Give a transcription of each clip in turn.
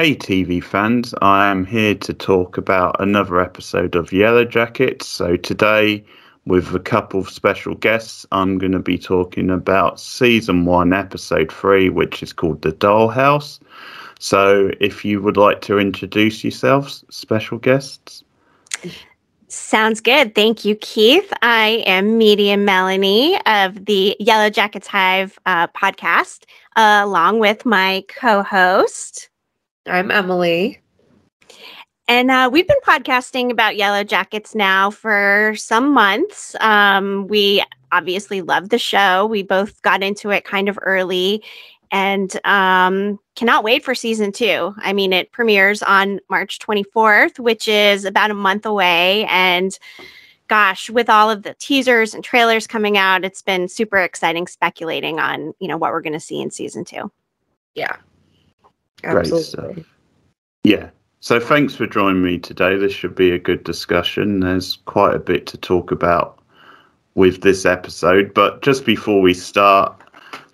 Hey TV fans, I am here to talk about another episode of Yellowjackets. So today, with a couple of special guests, I'm going to be talking about Season 1, Episode 3, which is called The Dollhouse. So if you would like to introduce yourselves, special guests. Sounds good. Thank you, Keith. I am Medium Melanie of the Yellowjackets Hive podcast, along with my co-host. I'm Emily. And we've been podcasting about Yellowjackets now for some months. We obviously love the show. We both got into it kind of early and cannot wait for season 2. I mean, it premieres on March 24th, which is about a month away. And gosh, with all of the teasers and trailers coming out, it's been super exciting speculating on, what we're going to see in season 2. Yeah. Absolutely. Great stuff. Yeah. So thanks for joining me today. This should be a good discussion. There's quite a bit to talk about with this episode. But just before we start,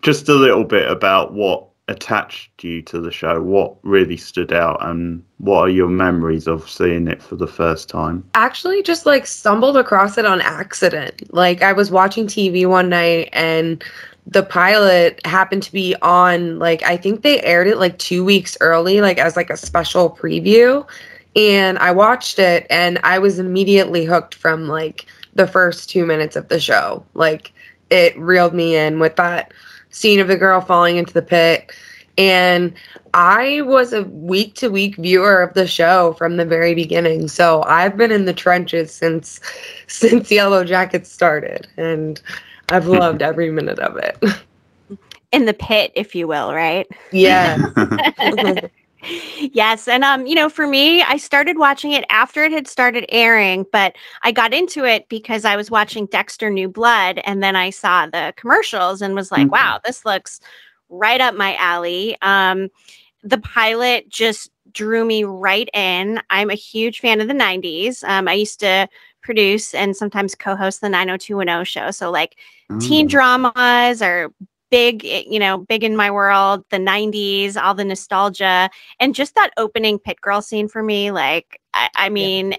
just a little bit about what attached you to the show, what really stood out, and what are your memories of seeing it for the first time? Actually, just stumbled across it on accident. I was watching TV one night and the pilot happened to be on, I think they aired it 2 weeks early, as a special preview. And I watched it and I was immediately hooked from the first 2 minutes of the show. It reeled me in with that scene of the girl falling into the pit. And I was a week-to-week viewer of the show from the very beginning. So I've been in the trenches since Yellowjackets started. And I've loved every minute of it. In the pit, if you will, right? Yeah. Yes. And, for me, I started watching it after it had started airing, but I got into it because I was watching Dexter New Blood. And then I saw the commercials and was like, wow, this looks right up my alley. The pilot just drew me right in. I'm a huge fan of the 90s. I used to produce and sometimes co-host the 90210 show. So teen dramas are big, big in my world, the 90s, all the nostalgia, and just that opening pit girl scene for me. I mean,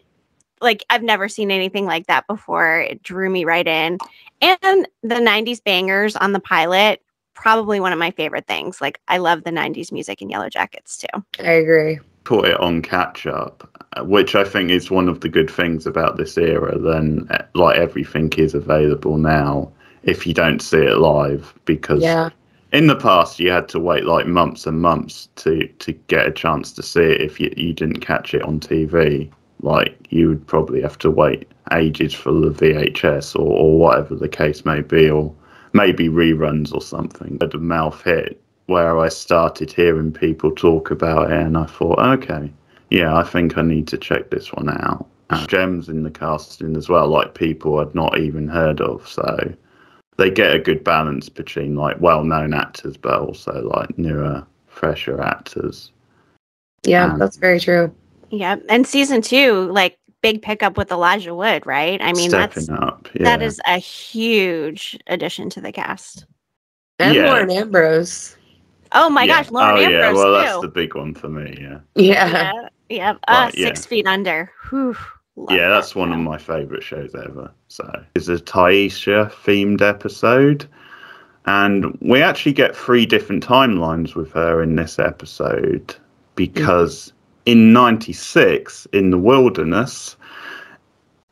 I've never seen anything like that before. It drew me right in. And the 90s bangers on the pilot, probably one of my favorite things. I love the 90s music in Yellowjackets too. I agree. Put it on catch up, which I think is one of the good things about this era. Then everything is available now if you don't see it live, because in the past you had to wait months and months to get a chance to see it. If you didn't catch it on TV, you would probably have to wait ages for the VHS or whatever the case may be, or maybe reruns or something. But the mouth hit where I started hearing people talk about it, and I thought, okay, yeah, I think I need to check this one out. And gems in the casting as well, people I'd not even heard of. So they get a good balance between well-known actors, but also newer, fresher actors. Yeah, that's very true. Yeah, and season 2, big pickup with Elijah Wood, right? I mean, stepping up. Yeah. That is a huge addition to the cast. And Lauren Ambrose. Oh my gosh, Lauren Ambrose. Yeah, well, too. That's the big one for me. Yeah. 6 feet under. Whew, that's one of my favorite shows ever. So it's a Taisha themed episode, and we actually get 3 different timelines with her in this episode, because in '96 in the wilderness,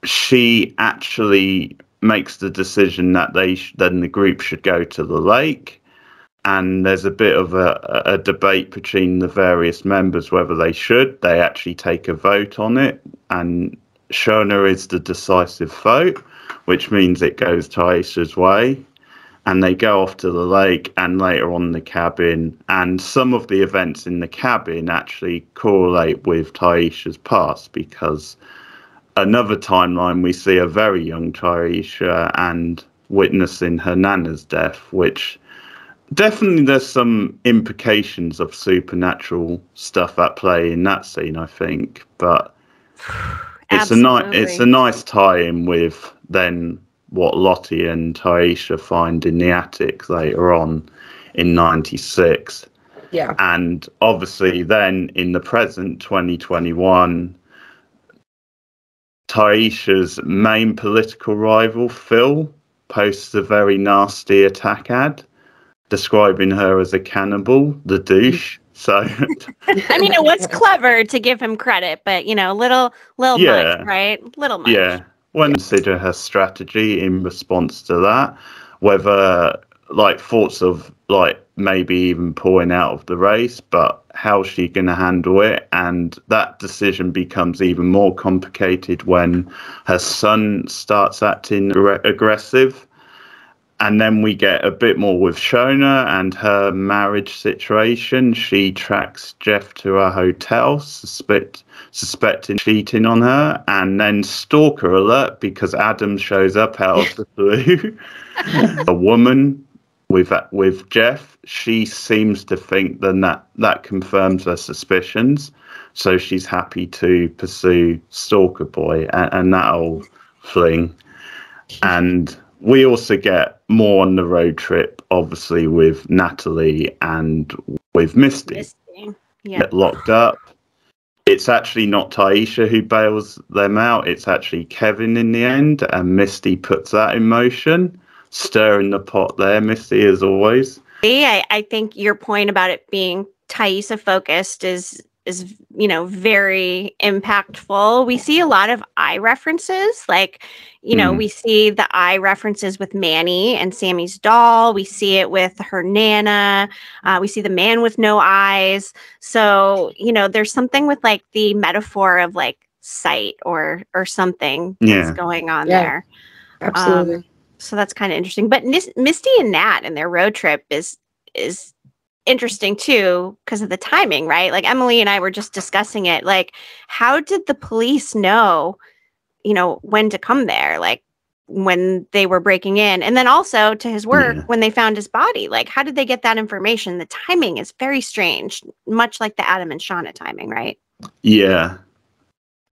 she actually makes the decision that then the group should go to the lake. And there's a bit of a debate between the various members whether they should. They actually take a vote on it, and Shona is the decisive vote, which means it goes Taisha's way. And they go off to the lake and later on the cabin. And some of the events in the cabin actually correlate with Taisha's past, because another timeline we see a very young Taisha and witnessing her nana's death, which definitely there's some implications of supernatural stuff at play in that scene, I think. But it's a nice tie-in with then what Lottie and Taisha find in the attic later on in '96. Yeah. And obviously then in the present 2021, Taisha's main political rival, Phil, posts a very nasty attack ad describing her as a cannibal, the douche. So I mean, it was clever to give him credit, but little yeah, much, right? Little much. yeah. When consider her strategy in response to that, whether like thoughts of like maybe even pulling out of the race, but how's she going to handle it? And that decision becomes even more complicated when her son starts acting aggressive. And then we get a bit more with Shona and her marriage situation. She tracks Jeff to her hotel, suspecting cheating on her, and then stalker alert because Adam shows up out of the blue. A woman with Jeff, she seems to think that confirms her suspicions. So she's happy to pursue Stalker Boy and that old fling. And we also get more on the road trip, obviously, with Natalie and with Misty. Yeah. Get locked up. It's actually not Taisha who bails them out. It's actually Kevin in the end. And Misty puts that in motion. Stirring the pot there, Misty, as always. I think your point about it being Taissa focused is very impactful. We see a lot of eye references, like we see the eye references with Manny and Sammy's doll. We see it with her Nana. We see the man with no eyes. So there's something with like the metaphor of like sight or something that's going on there. Absolutely. So that's kind of interesting. But Misty and Nat and their road trip is interesting too because of the timing, right? Like Emily and I were just discussing it. Like, how did the police know, when to come there? Like when they were breaking in, and then also to his work when they found his body. Like, how did they get that information? The timing is very strange, much like the Adam and Shauna timing, right? Yeah.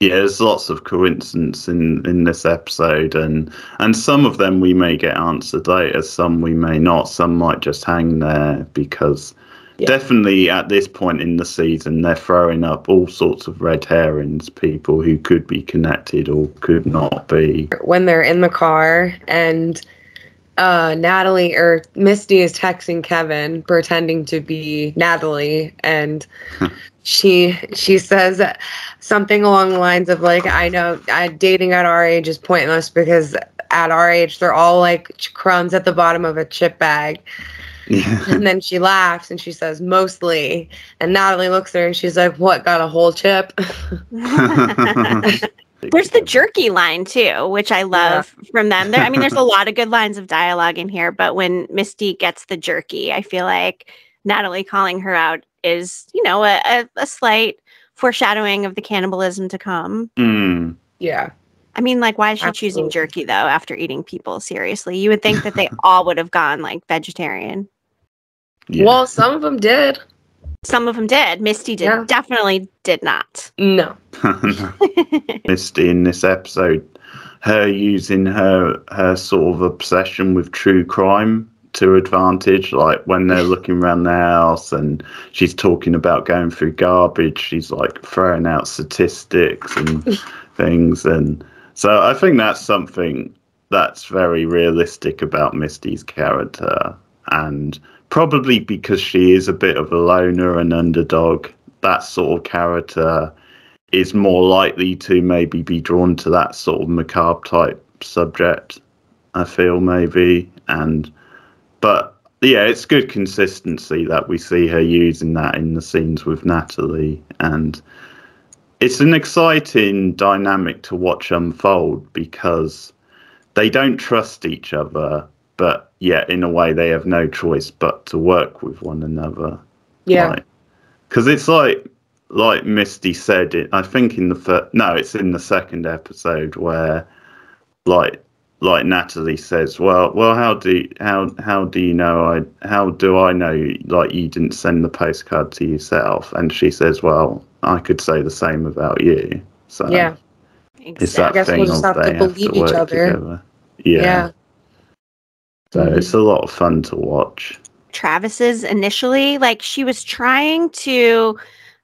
Yeah, there's lots of coincidence in this episode, and some of them we may get answered later, some we may not. Some might just hang there because definitely at this point in the season, they're throwing up all sorts of red herrings, people who could be connected or could not be. When they're in the car and Natalie or Misty is texting Kevin pretending to be Natalie, and she says something along the lines of like, I know dating at our age is pointless because at our age they're all like crumbs at the bottom of a chip bag. And then she laughs and she says mostly, and Natalie looks at her and she's like, what, got a whole chip? There's the jerky line too, which I love from them. There's a lot of good lines of dialogue in here, but when Misty gets the jerky, I feel like Natalie calling her out is, a slight foreshadowing of the cannibalism to come. Yeah. Why is she choosing jerky though after eating people? Seriously, you would think that they all would have gone like vegetarian. Yeah. Well, some of them did. Some of them did. Misty did. Definitely did not. No. Misty in this episode, her using her sort of obsession with true crime to advantage, like when they're looking around the house and she's talking about going through garbage, she's like throwing out statistics and things. And so I think that's something that's very realistic about Misty's character, and probably because she is a bit of a loner and underdog, that sort of character is more likely to maybe be drawn to that sort of macabre type subject, I feel, maybe. But yeah, it's good consistency that we see her using that in the scenes with Natalie, and it's an exciting dynamic to watch unfold because they don't trust each other, but yet in a way they have no choice but to work with one another. Yeah. Because it's like Misty said, I think in it's in the second episode where like Natalie says, well, how do you know how do I know like you didn't send the postcard to yourself? And she says, well, I could say the same about you. So yeah, it's that I guess thing we'll just of have they to have believe to work each other. together. Yeah. So it's a lot of fun to watch. Travis's initially. Like, she was trying to,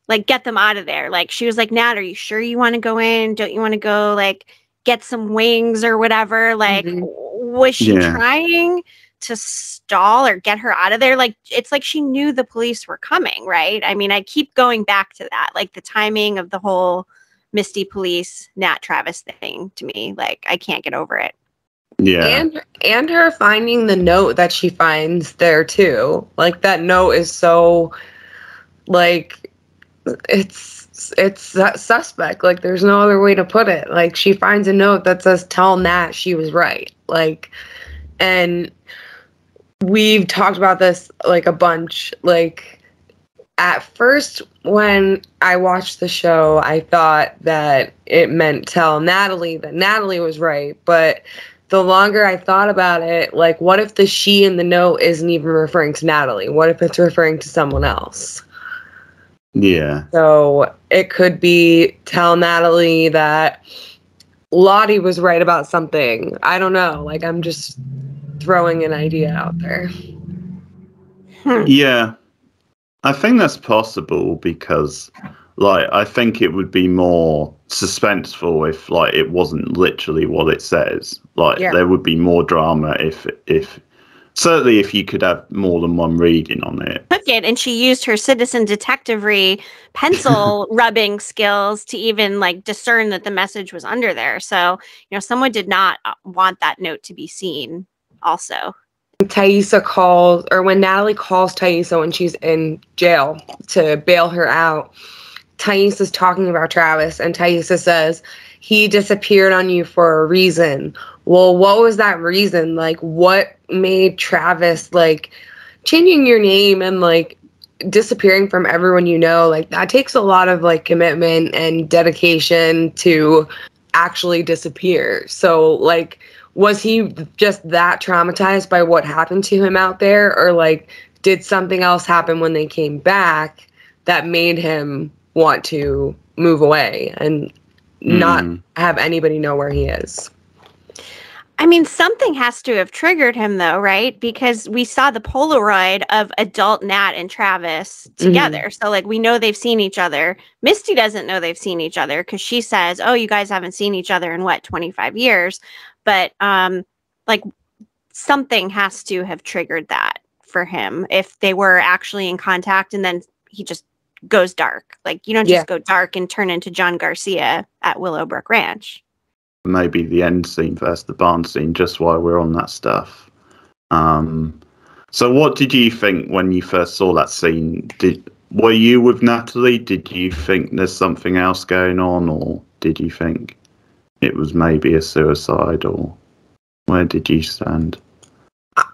like, get them out of there. Like, she was like, Nat, are you sure you want to go in? Don't you want to go, like, get some wings or whatever? Like, was she trying to stall or get her out of there? Like, it's like she knew the police were coming, right? I mean, I keep going back to that, like the timing of the whole Misty police, Nat Travis thing to me. Like, I can't get over it. Yeah. And her finding the note that she finds there too. Like, that note is so, like, it's suspect. Like, there's no other way to put it. Like, she finds a note that says, tell Nat she was right. Like, and we've talked about this, like, a bunch. Like, at first, when I watched the show, I thought that it meant tell Natalie that Natalie was right. But the longer I thought about it, like, what if the she in the note isn't even referring to Natalie? What if it's referring to someone else? Yeah. So it could be tell Natalie that Lottie was right about something. I don't know. Like, I'm just throwing an idea out there. Yeah. I think that's possible because, like, I think it would be more suspenseful if, like, it wasn't literally what it says. Like, there would be more drama if certainly if you could have more than one reading on it. Took it, and she used her citizen detectivery pencil rubbing skills to even, like, discern that the message was under there. So, you know, someone did not want that note to be seen also. Taissa calls, or when Natalie calls Taissa when she's in jail to bail her out, Taissa's talking about Travis, and Taissa says, he disappeared on you for a reason. Well, what was that reason? Like, what made Travis, like, changing your name and, like, disappearing from everyone you know? Like, that takes a lot of, like, commitment and dedication to actually disappear. So, like, was he just that traumatized by what happened to him out there? Or, like, did something else happen when they came back that made him want to move away and not have anybody know where he is? I mean, something has to have triggered him, though, right? Because we saw the Polaroid of adult Nat and Travis together. So, like, we know they've seen each other. Misty doesn't know they've seen each other because she says, oh, you guys haven't seen each other in, 25 years? But, like, something has to have triggered that for him if they were actually in contact and then he just goes dark. Like, you don't just go dark and turn into John Garcia at Willowbrook Ranch. Maybe the end scene versus the barn scene, just while we're on that stuff. So what did you think when you first saw that scene? Were you with Natalie? Did you think there's something else going on, or did you think it was maybe a suicide, or where did you stand?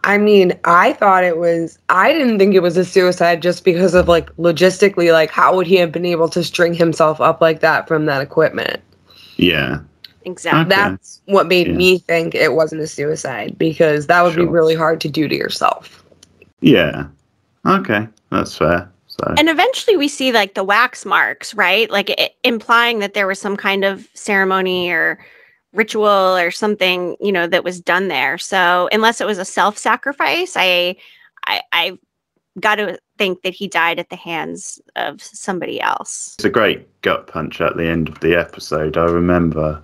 I mean, I didn't think it was a suicide just because of, like, logistically, like, how would he have been able to string himself up like that from that equipment? Yeah. Exactly. Okay. That's what made me think it wasn't a suicide, because that would be really hard to do to yourself. Yeah. Okay. That's fair. So. And eventually we see, like, the wax marks, right? Like, implying that there was some kind of ceremony or ritual or something, you know, that was done there. So unless it was a self-sacrifice, I got to think that he died at the hands of somebody else. It's a great gut punch at the end of the episode. I remember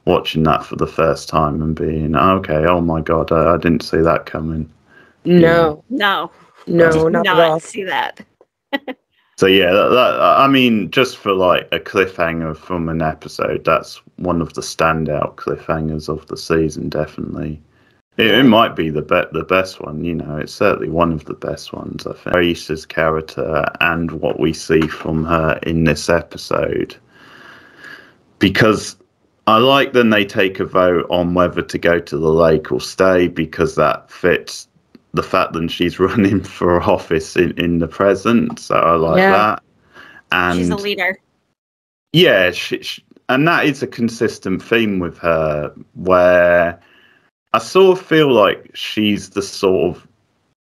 watching that for the first time and being, okay, oh my God, I didn't see that coming. No, not at all. See that. So yeah, that, I mean, just for, like, a cliffhanger from an episode, that's one of the standout cliffhangers of the season, definitely. It might be the best one, you know. It's certainly one of the best ones, I think. Aisha's character and what we see from her in this episode, because I like then they take a vote on whether to go to the lake or stay, because that fits the fact that she's running for office in the present. So I like that. And she's a leader. Yeah, and that is a consistent theme with her, where I sort of feel like she's the sort of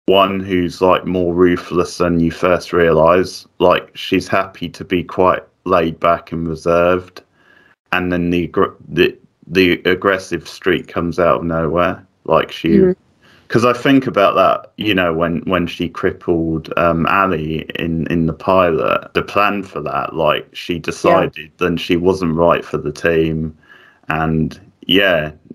one who's, like, more ruthless than you first realise. Like, she's happy to be quite laid back and reserved, and then the aggressive streak comes out of nowhere. Like, she Because I think about that, you know, when she crippled Ali in the pilot, the plan for that, like she decided then she wasn't right for the team, and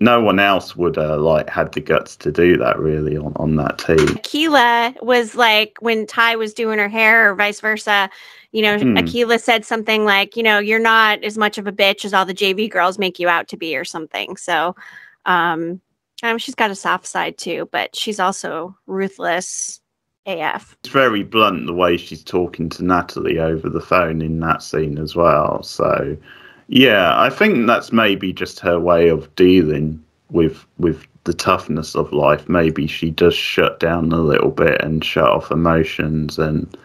no one else would like had the guts to do that really on that team. Akilah was like, when Ty was doing her hair or vice versa, you know, Akilah said something like, you know, you're not as much of a bitch as all the JV girls make you out to be or something. So she's got a soft side too, but she's also ruthless AF. It's very blunt the way she's talking to Natalie over the phone in that scene as well. So, yeah, I think that's maybe just her way of dealing with the toughness of life. Maybe she does shut down a little bit and shut off emotions. And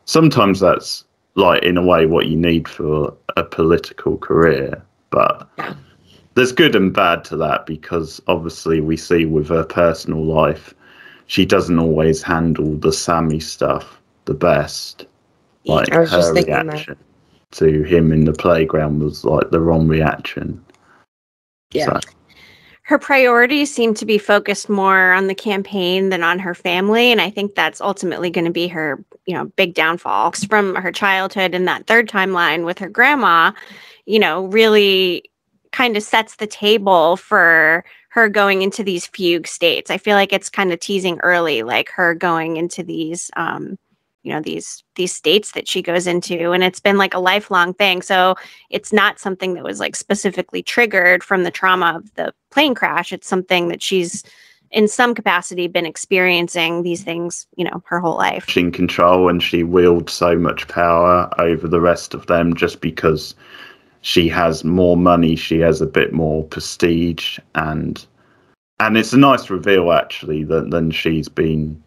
sometimes that's, like, in a way what you need for a political career. But there's good and bad to that, because obviously we see with her personal life, she doesn't always handle the Sammy stuff the best. Like, her reaction to him in the playground was like the wrong reaction. Yeah. So. Her priorities seem to be focused more on the campaign than on her family, and I think that's ultimately going to be her, you know, big downfall. From her childhood in that third timeline with her grandma, you know, really kind of sets the table for her going into these fugue states. I feel like it's kind of teasing early, like her going into these, you know, these states that she goes into, and it's been like a lifelong thing. So it's not something that was like specifically triggered from the trauma of the plane crash. It's something that she's in some capacity been experiencing these things, you know, her whole life. She's in control, and she wields so much power over the rest of them just because she has more money, she has a bit more prestige, and it's a nice reveal actually than she's been,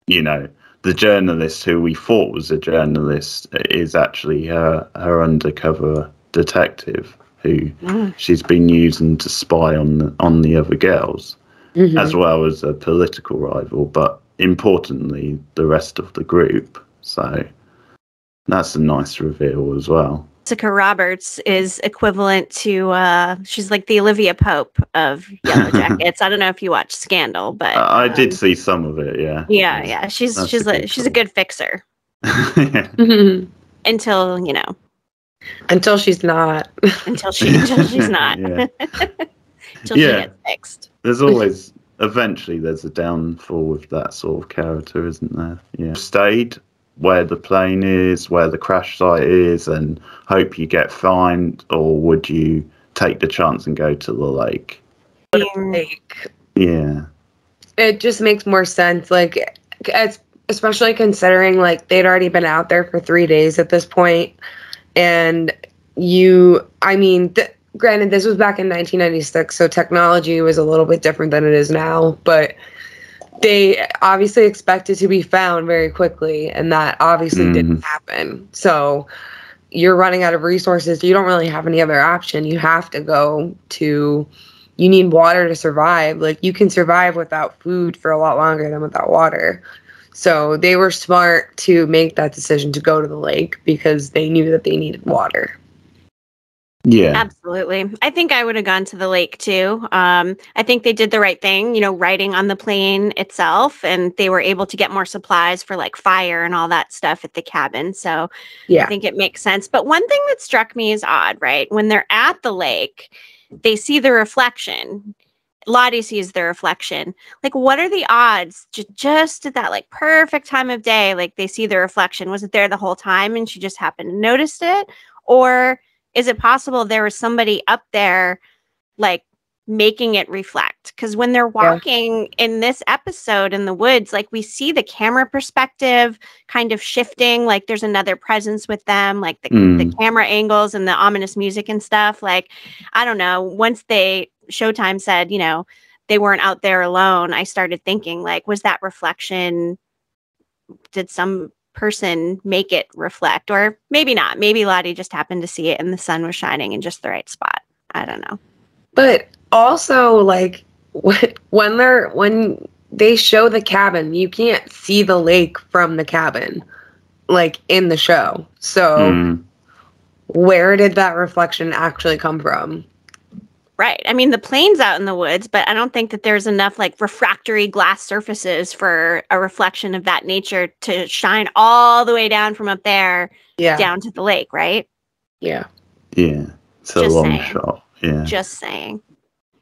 you know, the journalist who we thought was a journalist is actually her undercover detective who she's been using to spy on the other girls, as well as a political rival, but importantly the rest of the group. So that's a nice reveal as well. Jessica Roberts is equivalent to she's like the Olivia Pope of Yellowjackets. I don't know if you watched Scandal, but I did see some of it. Yeah. She's a good fixer. Until, you know, until she's not. Until she's not. Until she gets fixed. There's always eventually there's a downfall with that sort of character, isn't there? Yeah. Stayed where the plane is, where the crash site is, and hope you get fined, or would you take the chance and go to the lake? Yeah. It just makes more sense, like, especially considering, like, they'd already been out there for 3 days at this point, and granted, this was back in 1996, so technology was a little bit different than it is now, but they obviously expected to be found very quickly, and that obviously didn't happen. So you're running out of resources. You don't really have any other option. You have to go to, you need water to survive. Like, you can survive without food for a lot longer than without water. So they were smart to make that decision to go to the lake because they knew that they needed water. Yeah, absolutely. I think I would have gone to the lake too. I think they did the right thing, you know, riding on the plane itself, and they were able to get more supplies for like fire and all that stuff at the cabin. So I think it makes sense. But one thing that struck me as odd, right? When they're at the lake, they see the reflection. Lottie sees the reflection. Like, what are the odds just at that like perfect time of day? Like, they see the reflection. Was it there the whole time and she just happened to notice it? Or is it possible there was somebody up there, like, making it reflect? Because when they're walking in this episode in the woods, like, we see the camera perspective kind of shifting. Like, there's another presence with them, like the camera angles and the ominous music and stuff. Like, I don't know. Once Showtime said, you know, they weren't out there alone, I started thinking, like, was that reflection? Did some person make it reflect? Or maybe not. Maybe Lottie just happened to see it and the sun was shining in just the right spot. I don't know. But also, like, when they show the cabin, you can't see the lake from the cabin, like, in the show. So where did that reflection actually come from? Right. I mean, the plane's out in the woods, but I don't think that there's enough like refractory glass surfaces for a reflection of that nature to shine all the way down from up there down to the lake, right? Yeah. Yeah. It's a long shot. Yeah. Just saying.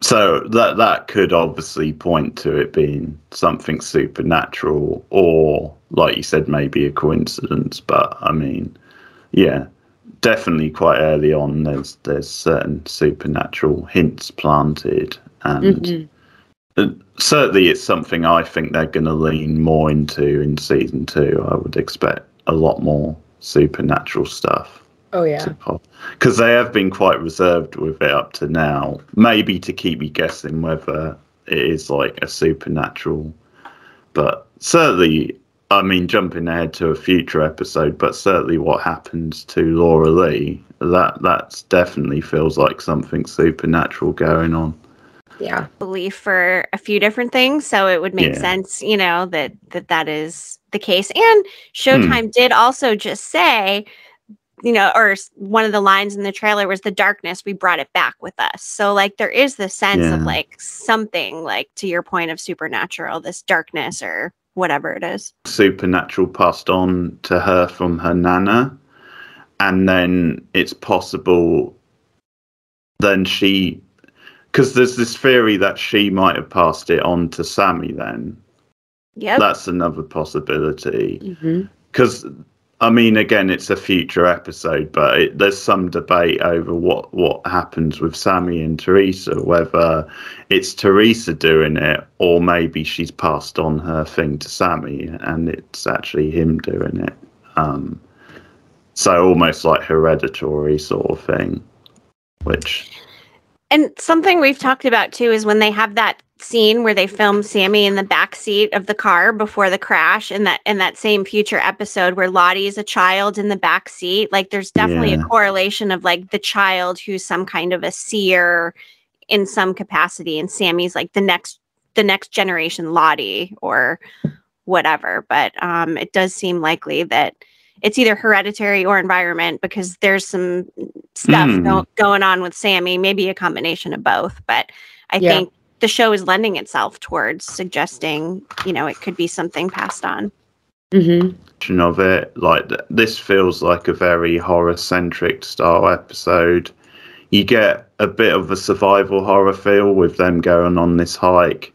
So that could obviously point to it being something supernatural, or like you said, maybe a coincidence. But I mean, yeah, definitely quite early on there's certain supernatural hints planted, and certainly it's something I think they're going to lean more into in season 2. I would expect a lot more supernatural stuff. Oh yeah, because they have been quite reserved with it up to now, maybe to keep me guessing whether it is like a supernatural. But certainly, I mean, jumping ahead to a future episode, but certainly what happens to Laura Lee, that's definitely feels like something supernatural going on. Yeah, belief for a few different things, so it would make sense, you know, that is the case. And Showtime did also just say, you know, or one of the lines in the trailer was, the darkness, we brought it back with us. So like there is this sense of like something, like to your point, of supernatural, this darkness or whatever it is. Supernatural passed on to her from her nana, and then it's possible then she, because there's this theory that she might have passed it on to Sammy then. Yep. That's another possibility. Because I mean, again, it's a future episode, but there's some debate over what happens with Sammy and Teresa, whether it's Teresa doing it or maybe she's passed on her thing to Sammy and it's actually him doing it. So almost like hereditary sort of thing, which... And something we've talked about too is when they have that scene where they film Sammy in the back seat of the car before the crash, in that same future episode where Lottie is a child in the back seat. Like there's definitely a correlation of like the child who's some kind of a seer in some capacity, and Sammy's like the next generation Lottie or whatever. But it does seem likely that it's either hereditary or environment, because there's some stuff going on with Sammy, maybe a combination of both. But I think the show is lending itself towards suggesting, you know, it could be something passed on. Of it, like this feels like a very horror-centric style episode. You get a bit of a survival horror feel with them going on this hike,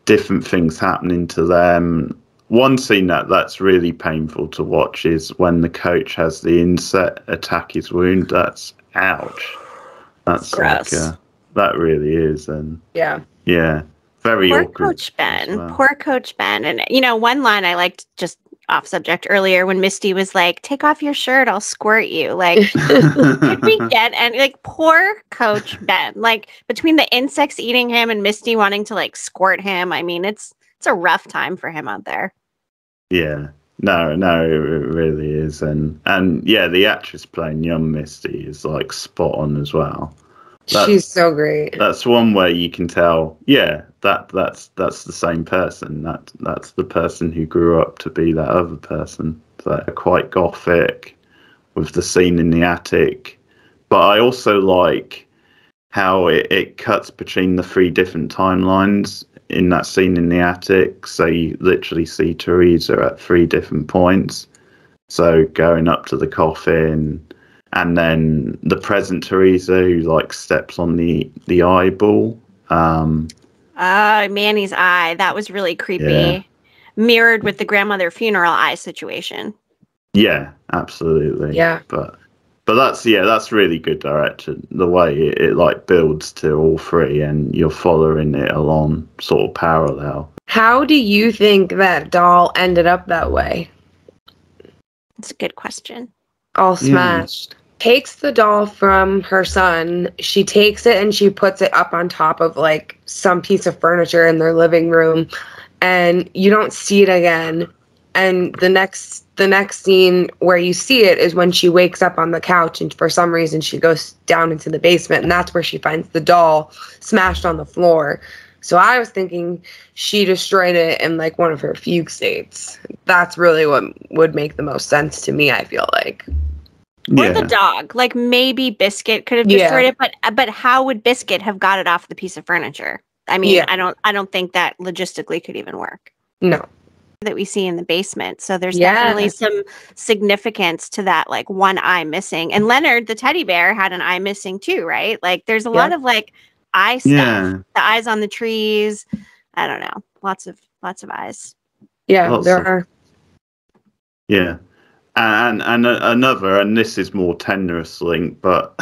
different things happening to them. One scene that's really painful to watch is when the coach has the insect attack his wound. That's ouch. That's gross. Like that really is, and very poor awkward. Coach Ben. Well. Poor Coach Ben. And you know, one line I liked, just off subject earlier, when Misty was like, "Take off your shirt, I'll squirt you." Like, could we get like poor Coach Ben? Like between the insects eating him and Misty wanting to like squirt him, I mean, it's a rough time for him out there. Yeah, no, it really is, and yeah, the actress playing young Misty is like spot on as well. She's so great. That's one way you can tell. Yeah, that's the same person. That's the person who grew up to be that other person. So quite gothic with the scene in the attic, but I also like how it cuts between the 3 different timelines in that scene in the attic. So you literally see Teresa at 3 different points. So going up to the coffin, and then the present Teresa who like steps on the eyeball. Manny's eye. That was really creepy. Yeah. Mirrored with the grandmother funeral eye situation. Yeah, absolutely. Yeah. But that's really good direction. The way it like builds to all 3 and you're following it along sort of parallel. How do you think that doll ended up that way? That's a good question. All smashed. Takes the doll from her son. She takes it and she puts it up on top of like some piece of furniture in their living room, and you don't see it again. And the next scene where you see it is when she wakes up on the couch, and for some reason she goes down into the basement, and that's where she finds the doll smashed on the floor. So I was thinking she destroyed it in like one of her fugue states. That's really what would make the most sense to me, I feel like. Or the dog. Like maybe Biscuit could have destroyed it, but how would Biscuit have got it off the piece of furniture? I mean, I don't think that logistically could even work. No. That we see in the basement. So there's definitely some significance to that, like one eye missing. And Leonard, the teddy bear, had an eye missing too, right? Like there's a lot of like eye stuff. Yeah. The eyes on the trees. I don't know. Lots of eyes. Yeah, there are. Yeah. And another, and this is more tenuous link, but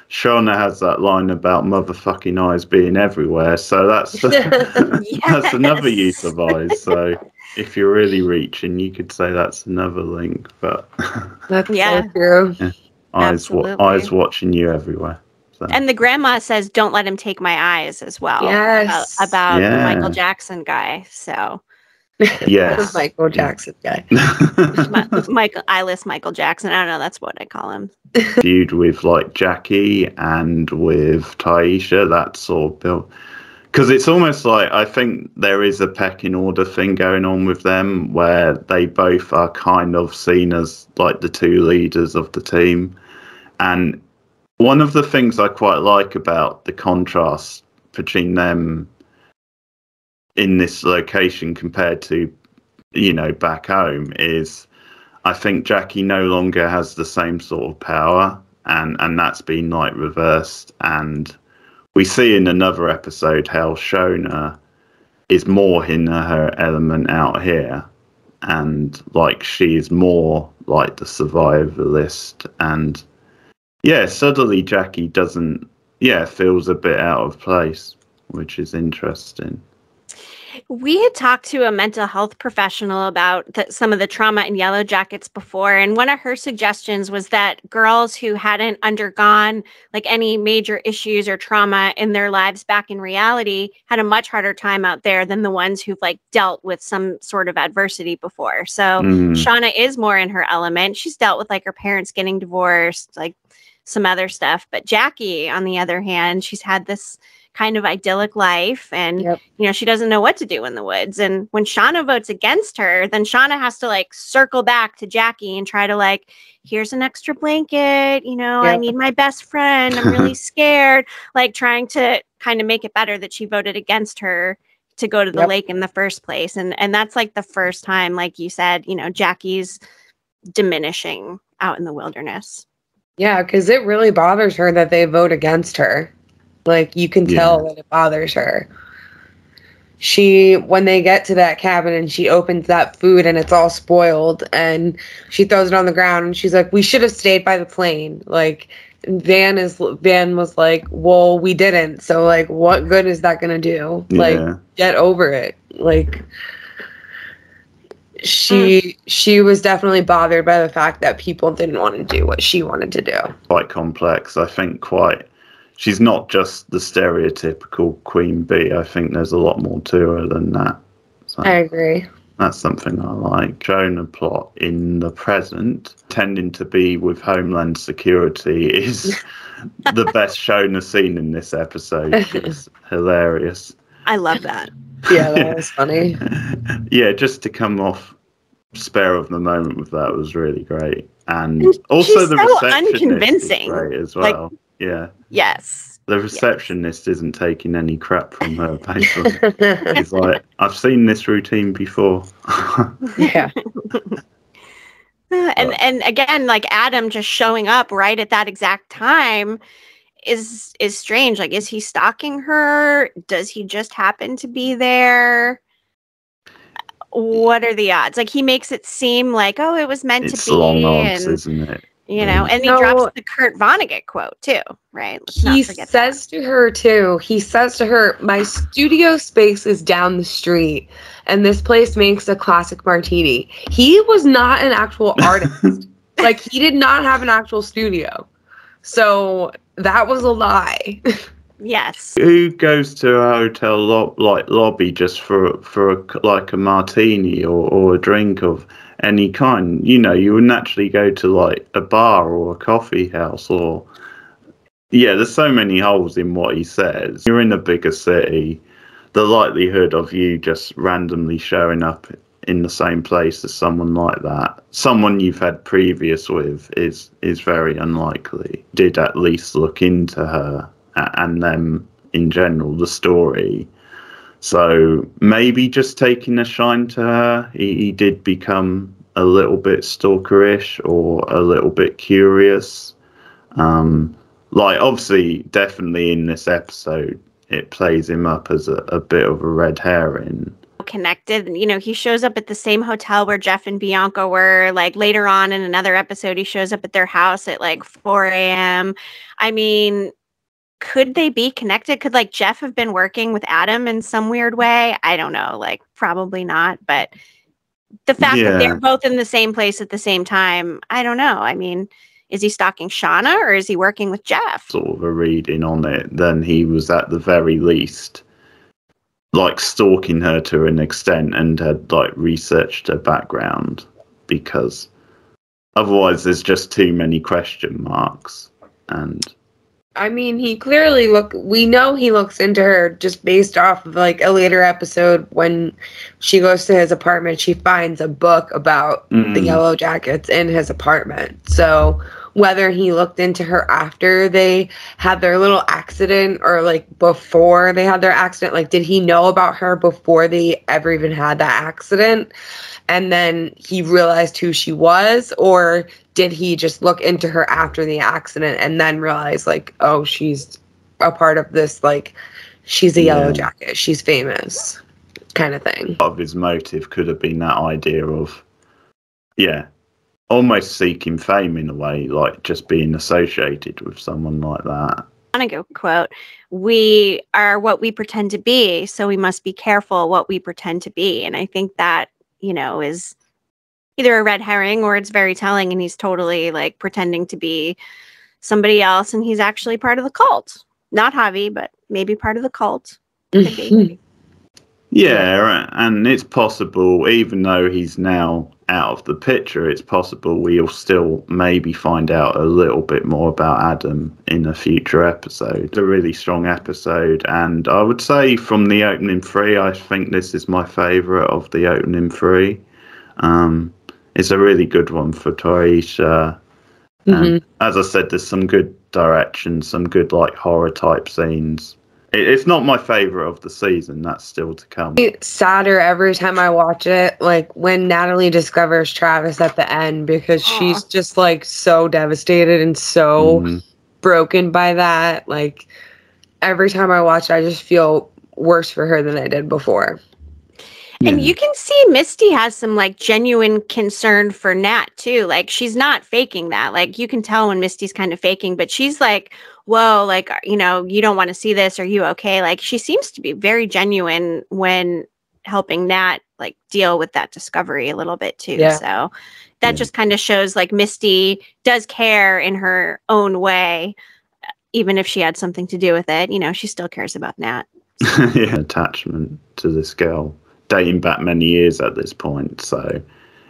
Shauna has that line about motherfucking eyes being everywhere. So that's that's another use of eyes. So if you're really reaching, you could say that's another link. But that's so true. Yeah. Eyes watching you everywhere. So. And the grandma says, "Don't let him take my eyes" as well. Yes, about the Michael Jackson guy. So. Yes. The Michael Jackson guy. Eyeless Michael Jackson. I don't know. That's what I call him. Feud with like Jackie and with Taisha. That sort of built. Because it's almost like I think there is a pecking order thing going on with them where they both are kind of seen as like the two leaders of the team. And one of the things I quite like about the contrast between them in this location compared to, back home is I think Jackie no longer has the same sort of power and that's been like reversed. And we see in another episode how Shona is more in her element out here. And like she is more like the survivalist. And suddenly Jackie feels a bit out of place, which is interesting. We had talked to a mental health professional about some of the trauma in Yellowjackets before, and one of her suggestions was that girls who hadn't undergone like any major issues or trauma in their lives back in reality had a much harder time out there than the ones who've like dealt with some sort of adversity before. So Shauna is more in her element. She's dealt with like her parents getting divorced, like some other stuff. But Jackie, on the other hand, she's had this kind of idyllic life and she doesn't know what to do in the woods. And when Shauna votes against her, then Shauna has to like circle back to Jackie and try to like, here's an extra blanket, I need my best friend, I'm really scared, like trying to kind of make it better that she voted against her to go to the lake in the first place. And that's like the first time, like you said, Jackie's diminishing out in the wilderness. Yeah, because it really bothers her that they vote against her. Like, you can tell that it bothers her. When they get to that cabin and she opens that food and it's all spoiled and she throws it on the ground and she's like, we should have stayed by the plane. Like, Van was like, well, we didn't. So, like, what good is that going to do? Like, get over it. Like, she was definitely bothered by the fact that people didn't want to do what she wanted to do. Quite complex. I think she's not just the stereotypical queen bee. I think there's a lot more to her than that. So I agree. That's something I like. Shona plot in the present, tending to be with Homeland Security, is the best Shona scene in this episode. It's hilarious. I love that. Yeah, that was funny. Yeah, just to come off spare of the moment with that was really great. And also she's the so receptionist unconvincing. is great as well. Like, yes. The receptionist isn't taking any crap from her, basically. He's like, I've seen this routine before. Yeah. And again, like Adam just showing up right at that exact time is strange. Like, is he stalking her? Does he just happen to be there? What are the odds? Like, he makes it seem like, oh, it was meant to be. It's long odds, isn't it? And he drops the Kurt Vonnegut quote too, right? He says to her, my studio space is down the street and this place makes a classic martini. He was not an actual artist. Like, he did not have an actual studio. So that was a lie. Yes. Who goes to a hotel lobby just for a martini or a drink of any kind? You would naturally go to like a bar or a coffee house or there's so many holes in what he says. You're in a bigger city. The likelihood of you just randomly showing up in the same place as someone like that. Someone you've had previous with is very unlikely. Did at least look into her and them in general, the story. So maybe just taking a shine to her, he did become a little bit stalkerish or a little bit curious. Like, obviously, definitely in this episode, it plays him up as a bit of a red herring. Connected, you know, he shows up at the same hotel where Jeff and Bianca were. Like, later on in another episode, he shows up at their house at like 4 a.m. I mean, could they be connected? Could like Jeff have been working with Adam in some weird way? I don't know, like probably not, but the fact that they're both in the same place at the same time, I don't know. I mean, is he stalking Shauna or is he working with Jeff? Sort of a reading on it, then he was at the very least like stalking her to an extent and had like researched her background, because otherwise there's just too many question marks. And I mean, we know he looks into her just based off of like a later episode when she goes to his apartment. She finds a book about the Yellowjackets in his apartment. So whether he looked into her after they had their little accident or like before they had their accident, like did he know about her before they ever even had that accident? And then he realized who she was, or did he just look into her after the accident and then realize like, oh, she's a part of this, like she's a Yellow Jacket, she's famous kind of thing. Part of his motive could have been that idea of, almost seeking fame in a way, like just being associated with someone like that. I want to go quote, "We are what we pretend to be, so we must be careful what we pretend to be." And I think that, you know, is either a red herring or it's very telling, and he's totally like pretending to be somebody else, and he's actually part of the cult. Not Javi, but maybe part of the cult. Could be. Yeah, and it's possible, even though he's now out of the picture, it's possible we'll still maybe find out a little bit more about Adam in a future episode. It's a really strong episode, and I would say from the opening three, I think this is my favourite of the opening three. It's a really good one for Taisha. And as I said, there's some good direction, some good like horror type scenes. It's not my favourite of the season. That's still to come. It's sadder every time I watch it, like when Natalie discovers Travis at the end, because she's just like so devastated and so broken by that. Like every time I watch it, I just feel worse for her than I did before. And you can see Misty has some like genuine concern for Nat too. Like she's not faking that. Like you can tell when Misty's kind of faking, but she's like, whoa, like, you know, you don't want to see this. Are you okay? Like she seems to be very genuine when helping Nat like deal with that discovery a little bit too. Yeah. So that just kind of shows like Misty does care in her own way, even if she had something to do with it. You know, she still cares about Nat. So. Attachment to this girl. Dating back many years at this point, so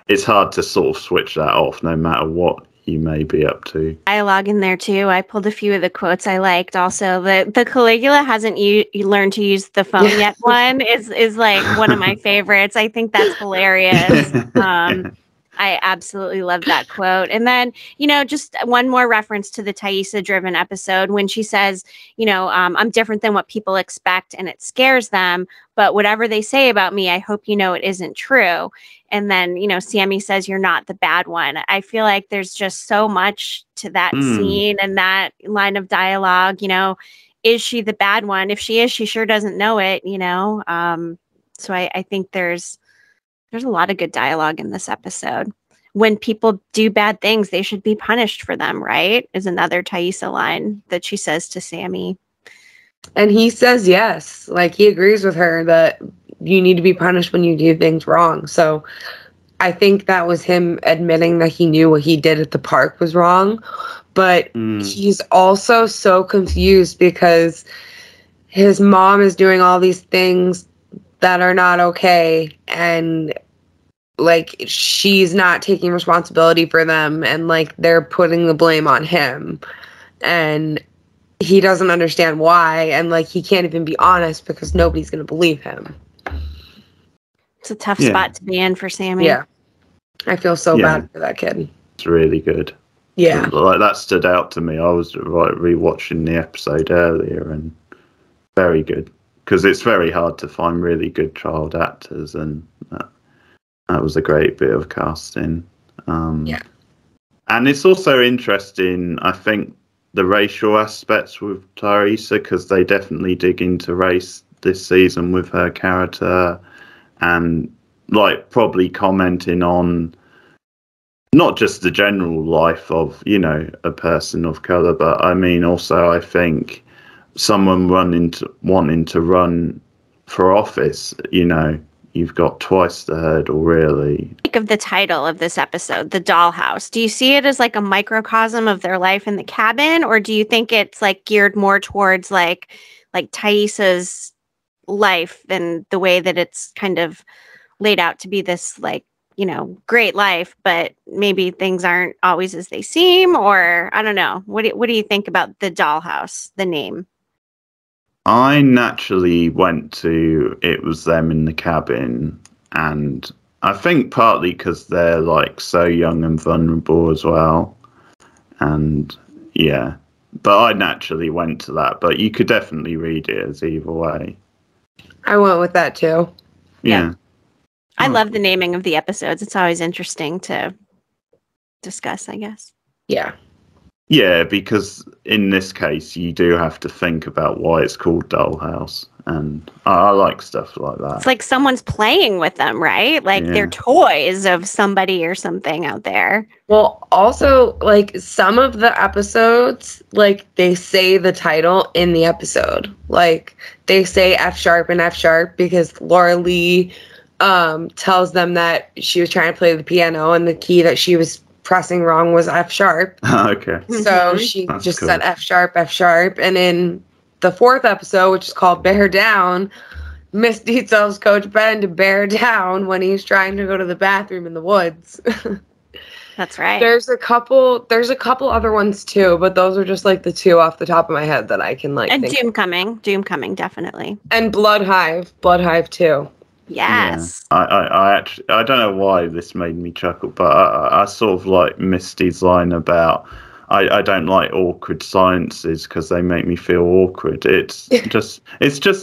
it's hard to sort of switch that off no matter what you may be up to. Dialogue in there too. I pulled a few of the quotes I liked. Also, the Caligula hasn't learned to use the phone yet one is like one of my favorites. I think that's hilarious. I absolutely love that quote. And then, you know, just one more reference to the Taissa driven episode when she says, you know, I'm different than what people expect and it scares them. But whatever they say about me, I hope you know it isn't true. And then, you know, Sammy says, you're not the bad one. I feel like there's just so much to that scene and that line of dialogue. You know, is she the bad one? If she is, she sure doesn't know it, you know. So I think there's a lot of good dialogue in this episode. When people do bad things, they should be punished for them, right? Is another Taissa line that she says to Sammy. And he says yes. Like, he agrees with her that you need to be punished when you do things wrong. So I think that was him admitting that he knew what he did at the park was wrong. But he's also so confused because his mom is doing all these things that are not okay, and like she's not taking responsibility for them, and like they're putting the blame on him, and he doesn't understand why, and like he can't even be honest because nobody's going to believe him. It's a tough Yeah. spot to be in for Sammy. Yeah. I feel so Yeah. bad for that kid. It's really good. Yeah. Like that stood out to me. I was rewatching the episode earlier, and very good, because it's very hard to find really good child actors, and that was a great bit of casting. Yeah. And it's also interesting, I think, the racial aspects with Teresa, because they definitely dig into race this season with her character, and like probably commenting on not just the general life of, you know, a person of color, but I mean also I think someone wanting to run for office, you know, you've got twice the hurdle, really. Think of the title of this episode, The Dollhouse. Do you see it as like a microcosm of their life in the cabin, or do you think it's like geared more towards like Thais's life and the way that it's kind of laid out to be this like, you know, great life, but maybe things aren't always as they seem, or I don't know. What do you think about The Dollhouse, the name? I naturally went to It Was Them in the Cabin, and I think partly because they're like so young and vulnerable as well. And yeah, but I naturally went to that, but you could definitely read it as either way. I went with that too. Yeah. I love the naming of the episodes. It's always interesting to discuss, I guess. Yeah. Yeah, because in this case, you do have to think about why it's called Dollhouse, and I like stuff like that. It's like someone's playing with them, right? Like they're toys of somebody or something out there. Well, also, like, some of the episodes, like, they say the title in the episode. Like, they say F sharp and F sharp because Laura Lee tells them that she was trying to play the piano and the key that she was pressing wrong was F sharp. Okay. So she That's just cool. said F sharp, F sharp. And in the fourth episode, which is called Bear Down, Misty tells Coach Ben to bear down when he's trying to go to the bathroom in the woods. That's right. There's a couple other ones too, but those are just like the two off the top of my head that I can like And think Doom coming, definitely. And Blood Hive too. Yes. Yeah. I actually, I don't know why this made me chuckle, but I sort of like Misty's line about I don't like awkward silences because they make me feel awkward. It's just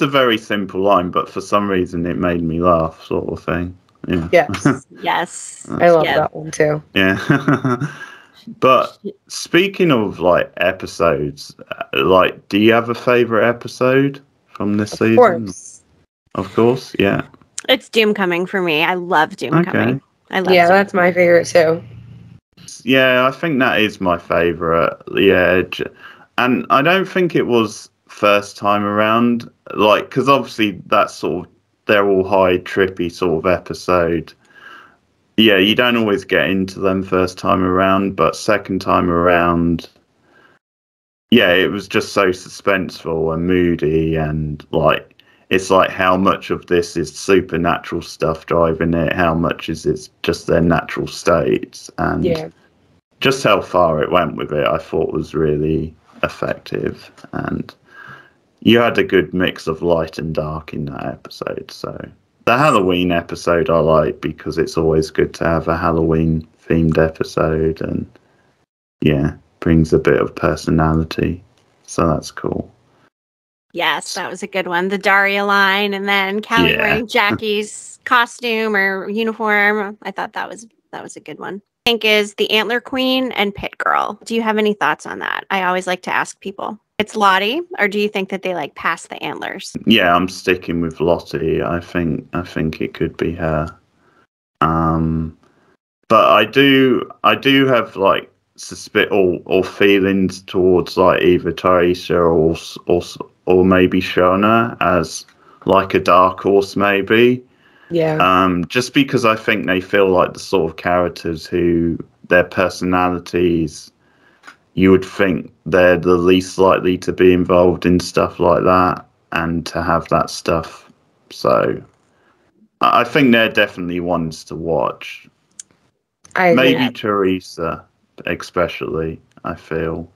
a very simple line, but for some reason it made me laugh, sort of thing. Yeah. Yes. Yes. I love that one too. Yeah. But speaking of like episodes, like, do you have a favorite episode from this season? Course. Of course, yeah. It's Doom coming for me. I love Doom coming. I love Yeah, Doom. that's my favorite too. Yeah, I think that is my favorite. Yeah, and I don't think it was first time around, like, because obviously that's sort of, they're all high trippy sort of episode. Yeah, you don't always get into them first time around, but second time around, yeah, it was just so suspenseful and moody, and like, it's like how much of this is supernatural stuff driving it, how much is it just their natural states, and just how far it went with it, I thought was really effective. And you had a good mix of light and dark in that episode. So the Halloween episode I like because it's always good to have a Halloween themed episode, and yeah, brings a bit of personality. So that's cool. Yes, that was a good one. The Daria line, and then Callie wearing Jackie's costume or uniform. I thought that was a good one. I think is the Antler Queen and Pit Girl. Do you have any thoughts on that? I always like to ask people. It's Lottie, or do you think that they like pass the antlers? Yeah, I'm sticking with Lottie. I think it could be her. But I do have like or feelings towards like either Teresa or maybe Shona as like a dark horse, maybe. Yeah. Just because I think they feel like the sort of characters who their personalities, you would think they're the least likely to be involved in stuff like that and to have that stuff. So I think they're definitely ones to watch. Maybe Teresa, especially, I feel.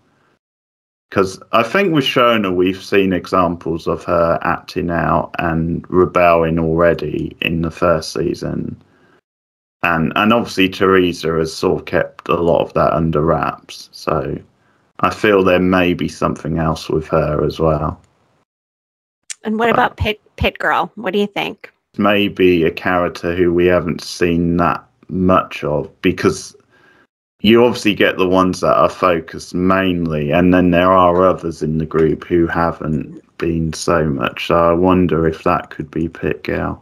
Because I think with Shona, we've seen examples of her acting out and rebelling already in the first season. And obviously Teresa has sort of kept a lot of that under wraps. So I feel there may be something else with her as well. And what about Pit Girl? What do you think? Maybe a character who we haven't seen that much of, because you obviously get the ones that are focused mainly, and then there are others in the group who haven't been so much. So I wonder if that could be Pit Girl.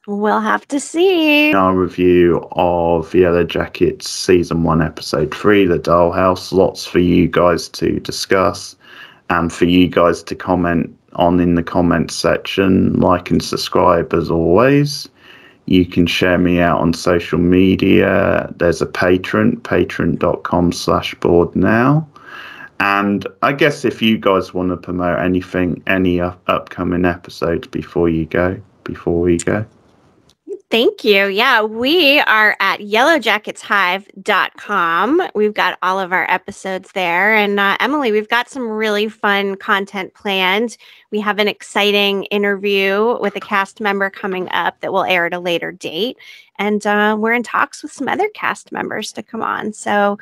We'll have to see. Our review of Yellowjackets Season 1, Episode 3, The Dollhouse. Lots for you guys to discuss and for you guys to comment on in the comments section. Like and subscribe as always. You can share me out on social media. There's a patreon.com/boardnow. And I guess if you guys want to promote anything, any upcoming episodes before we go. Thank you. Yeah, we are at yellowjacketshive.com. We've got all of our episodes there. And Emily, we've got some really fun content planned. We have an exciting interview with a cast member coming up that will air at a later date. And we're in talks with some other cast members to come on. So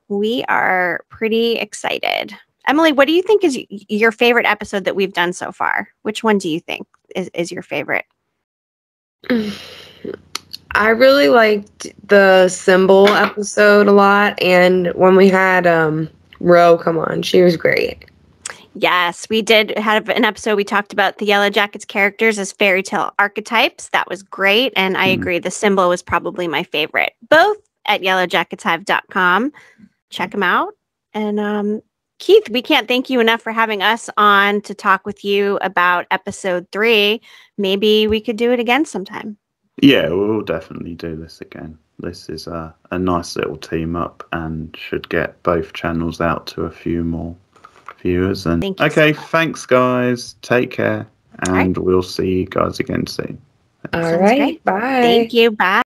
we are pretty excited. Emily, what do you think is your favorite episode that we've done so far? Which one do you think is your favorite? I really liked the symbol episode a lot, and when we had Ro come on, she was great. Yes, we did have an episode. We talked about the Yellowjackets characters as fairy tale archetypes. That was great, and I agree. The symbol was probably my favorite. Both at yellowjacketshive.com. Check them out. And Keith, we can't thank you enough for having us on to talk with you about episode 3. Maybe we could do it again sometime. Yeah, we'll definitely do this again. This is a nice little team up and should get both channels out to a few more viewers. And okay, thanks guys. Take care. And we'll see you guys again soon. All right. Bye. Thank you. Bye.